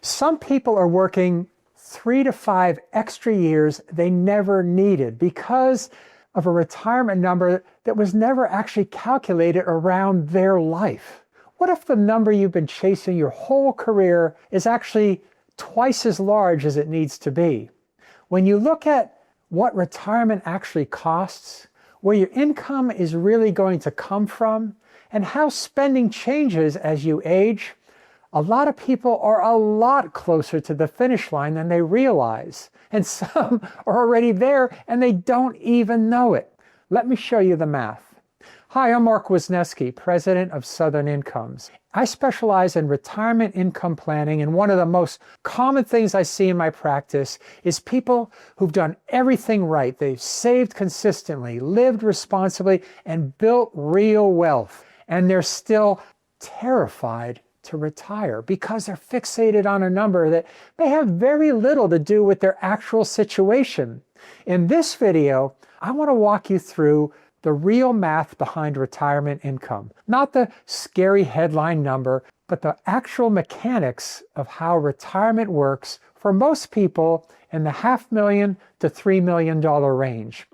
Some people are working 3 to 5 extra years they never needed because of a retirement number that was never actually calculated around their life. What if the number you've been chasing your whole career is actually twice as large as it needs to be? When you look at what retirement actually costs, where your income is really going to come from, and how spending changes as you age, a lot of people are a lot closer to the finish line than they realize. And some are already there and they don't even know it. Let me show you the math. Hi, I'm Mark Wisniewski, president of Southern Incomes. I specialize in retirement income planning, and one of the most common things I see in my practice is people who've done everything right. They've saved consistently, lived responsibly, and built real wealth. And they're still terrified to retire because they're fixated on a number that may have very little to do with their actual situation. In this video, I want to walk you through the real math behind retirement income. Not the scary headline number, but the actual mechanics of how retirement works for most people in the $500,000 to $3 million range.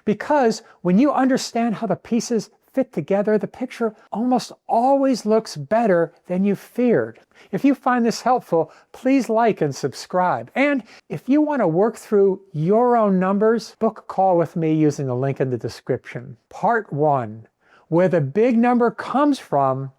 Because when you understand how the pieces fit together, the picture almost always looks better than you feared. If you find this helpful, please like and subscribe. And if you want to work through your own numbers, book a call with me using the link in the description. Part 1, where the big number comes from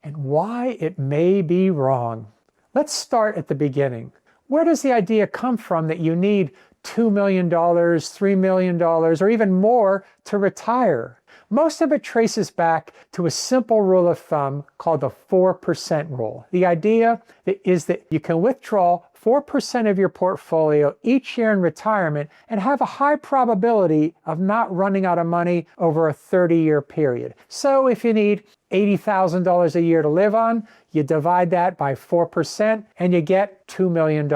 and why it may be wrong. Let's start at the beginning. Where does the idea come from that you need $2 million, $3 million, or even more to retire? Most of it traces back to a simple rule of thumb called the 4% rule. The idea is that you can withdraw 4% of your portfolio each year in retirement and have a high probability of not running out of money over a 30-year period. So if you need $80,000 a year to live on, you divide that by 4% and you get $2 million.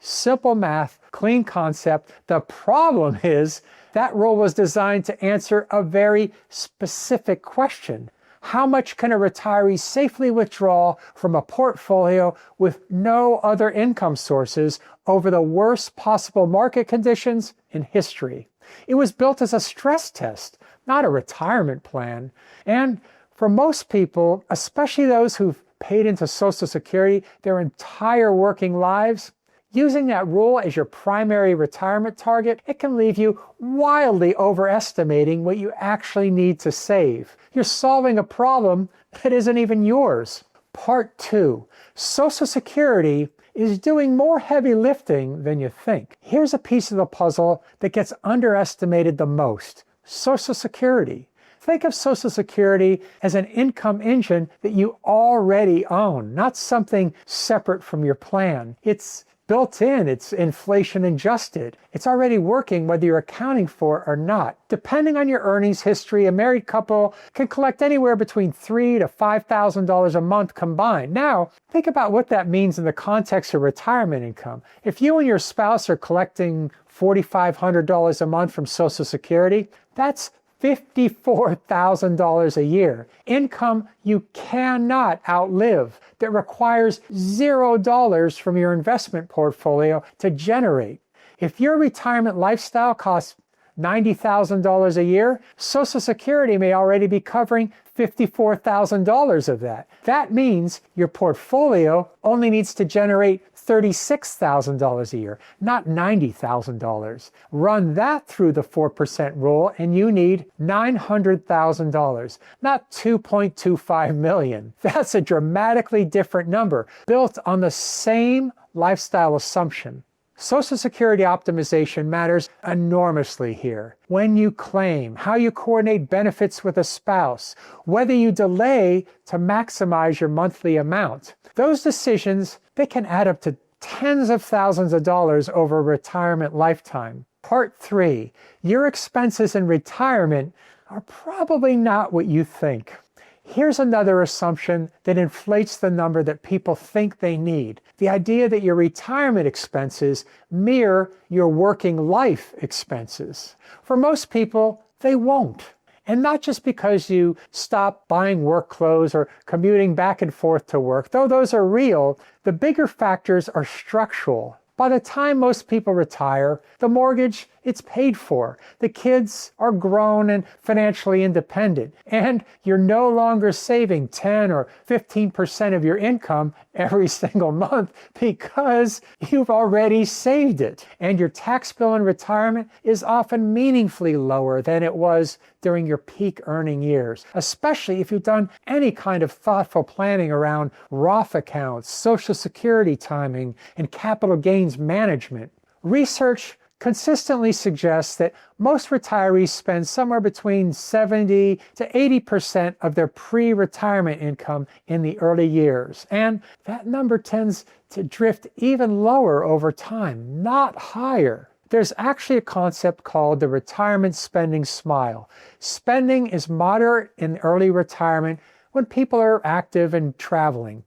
Simple math, clean concept. The problem is that rule was designed to answer a very specific question. How much can a retiree safely withdraw from a portfolio with no other income sources over the worst possible market conditions in history? It was built as a stress test, not a retirement plan. And for most people, especially those who've paid into Social Security their entire working lives, using that rule as your primary retirement target, it can leave you wildly overestimating what you actually need to save. You're solving a problem that isn't even yours. Part 2, Social Security is doing more heavy lifting than you think. Here's a piece of the puzzle that gets underestimated the most: Social Security. Think of Social Security as an income engine that you already own, not something separate from your plan. It's built in, it's inflation adjusted. It's already working whether you're accounting for it or not. Depending on your earnings history, a married couple can collect anywhere between $3,000 to $5,000 a month combined. Now, think about what that means in the context of retirement income. If you and your spouse are collecting $4,500 a month from Social Security, that's $54,000 a year. Income you cannot outlive, that requires $0 from your investment portfolio to generate. If your retirement lifestyle costs $90,000 a year, Social Security may already be covering $54,000 of that. That means your portfolio only needs to generate $36,000 a year, not $90,000. Run that through the 4% rule and you need $900,000, not $2.25 million. That's a dramatically different number, built on the same lifestyle assumption. Social Security optimization matters enormously here. When you claim, how you coordinate benefits with a spouse, whether you delay to maximize your monthly amount. Those decisions, they can add up to tens of thousands of dollars over a retirement lifetime. Part 3, your expenses in retirement are probably not what you think. Here's another assumption that inflates the number that people think they need. The idea that your retirement expenses mirror your working life expenses. For most people, they won't. And not just because you stop buying work clothes or commuting back and forth to work, though those are real, the bigger factors are structural. By the time most people retire, the mortgage, it's paid for. The kids are grown and financially independent, and you're no longer saving 10 or 15% of your income every single month because you've already saved it. And your tax bill in retirement is often meaningfully lower than it was during your peak earning years, especially if you've done any kind of thoughtful planning around Roth accounts, Social Security timing, and capital gains management. Research consistently suggests that most retirees spend somewhere between 70 to 80% of their pre-retirement income in the early years. And that number tends to drift even lower over time, not higher. There's actually a concept called the retirement spending smile. Spending is moderate in early retirement when people are active and traveling.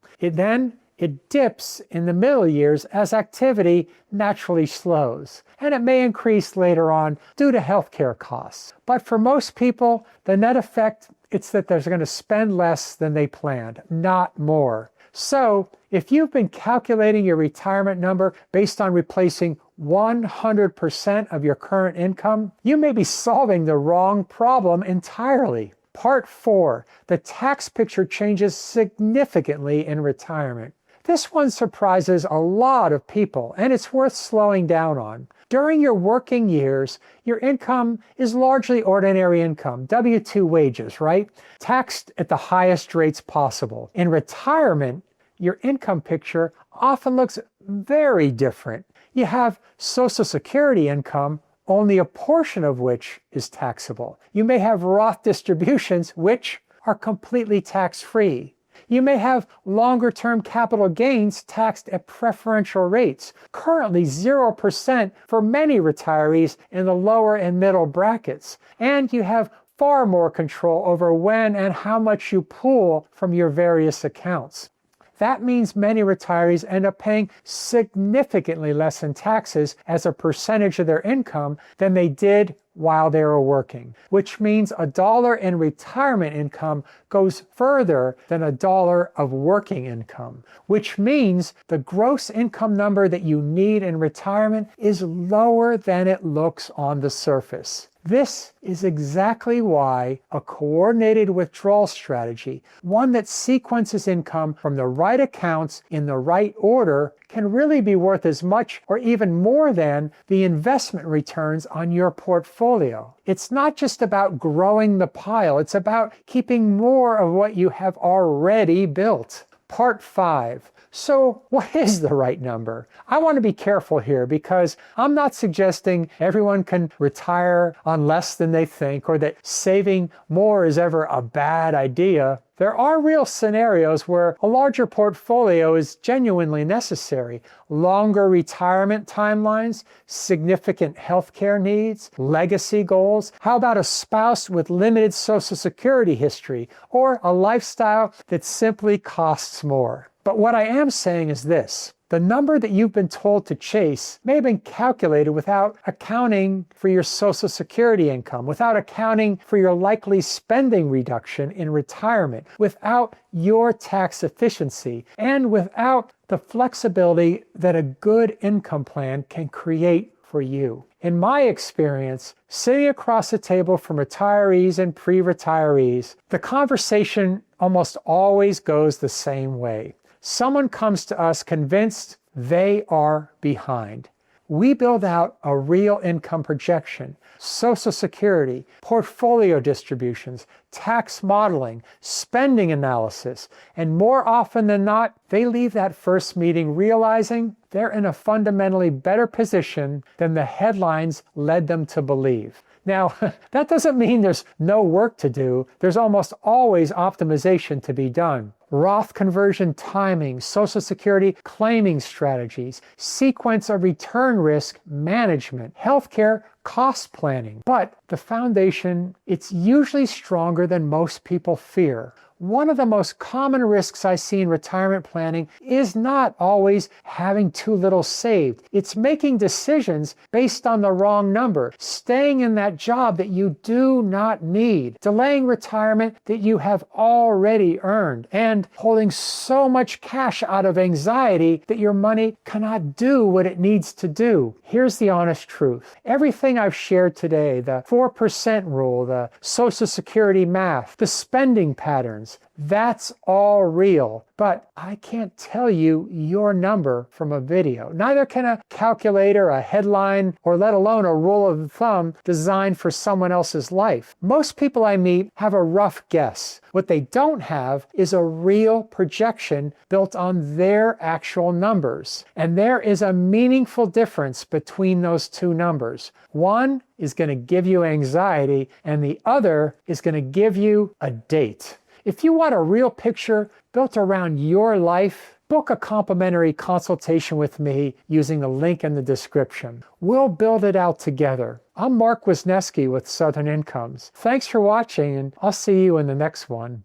It dips in the middle years as activity naturally slows, and it may increase later on due to healthcare costs. But for most people, the net effect is that they're going to spend less than they planned, not more. So if you've been calculating your retirement number based on replacing 100% of your current income, you may be solving the wrong problem entirely. Part 4, the tax picture changes significantly in retirement. This one surprises a lot of people, and it's worth slowing down on. During your working years, your income is largely ordinary income, W-2 wages, right? Taxed at the highest rates possible. In retirement, your income picture often looks very different. You have Social Security income, only a portion of which is taxable. You may have Roth distributions, which are completely tax-free. You may have longer-term capital gains taxed at preferential rates, currently 0% for many retirees in the lower and middle brackets. And you have far more control over when and how much you pool from your various accounts. That means many retirees end up paying significantly less in taxes as a percentage of their income than they did while they were working, which means $1 in retirement income goes further than $1 of working income, which means the gross income number that you need in retirement is lower than it looks on the surface. This is exactly why a coordinated withdrawal strategy, one that sequences income from the right accounts in the right order, can really be worth as much or even more than the investment returns on your portfolio. It's not just about growing the pile, it's about keeping more of what you have already built. Part 5. So what is the right number? I want to be careful here because I'm not suggesting everyone can retire on less than they think or that saving more is ever a bad idea. There are real scenarios where a larger portfolio is genuinely necessary. Longer retirement timelines, significant healthcare needs, legacy goals. How about a spouse with limited Social Security history or a lifestyle that simply costs more? But what I am saying is this. The number that you've been told to chase may have been calculated without accounting for your Social Security income, without accounting for your likely spending reduction in retirement, without your tax efficiency, and without the flexibility that a good income plan can create for you. In my experience, sitting across the table from retirees and pre-retirees, the conversation almost always goes the same way. Someone comes to us convinced they are behind. We build out a real income projection, Social Security, portfolio distributions, tax modeling, spending analysis, and more often than not, they leave that first meeting realizing they're in a fundamentally better position than the headlines led them to believe. Now, that doesn't mean there's no work to do. There's almost always optimization to be done. Roth conversion timing, Social Security claiming strategies, sequence of return risk management, healthcare cost planning. But the foundation, it's usually stronger than most people fear. one of the most common risks I see in retirement planning is not always having too little saved. It's making decisions based on the wrong number, staying in that job that you do not need, delaying retirement that you have already earned, and holding so much cash out of anxiety that your money cannot do what it needs to do. Here's the honest truth. Everything I've shared today, the 4% rule, the Social Security math, the spending patterns, that's all real, but I can't tell you your number from a video. Neither can a calculator, a headline, or let alone a rule of thumb designed for someone else's life. Most people I meet have a rough guess. What they don't have is a real projection built on their actual numbers. And there is a meaningful difference between those two numbers. One is going to give you anxiety, and the other is going to give you a date. If you want a real picture built around your life, book a complimentary consultation with me using the link in the description. We'll build it out together. I'm Mark Wisniewski with Southern Incomes. Thanks for watching, and I'll see you in the next one.